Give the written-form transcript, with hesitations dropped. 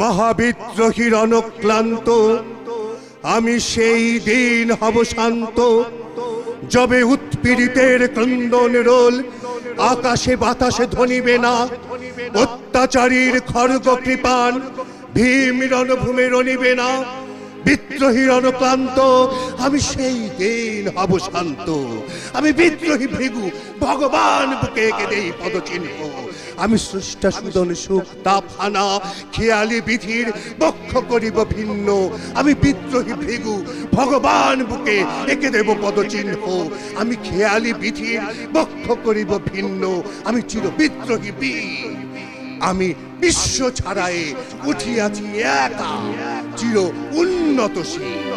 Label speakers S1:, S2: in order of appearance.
S1: মহাবিদ্রোহীর অনক্লান্ত আমি সেই দিন হব শান্ত, যবে উৎপীড়িতের ক্রন্দন রোল আকাশে বাতাসে ধ্বনিবে না, অত্যাচারীর খড়গ কৃপান ভীম রণভূমে রণিবে না। বিদ্রোহীর অনক্লান্ত আমি সেই দিন হব শান্ত, আমি বিদ্রোহী ভৃগু ভগবান বুকে এঁকে দেই পদচিহ্ন। আমি স্রষ্টা সুদন সুখ তাপহানা খেয়ালি বিধির বক্ষ করিব ভিন্ন, আমি বিদ্রোহী ভৃগু ভগবান বুকে এঁকে দেব পদচিহ্ন। আমি খেয়ালি বিধির বক্ষ করিব ভিন্ন, আমি চির বিদ্রোহী বীর। আমি বিশ্ব ছাড়ায়ে উঠিয়াছি একা চির উন্নতশীল।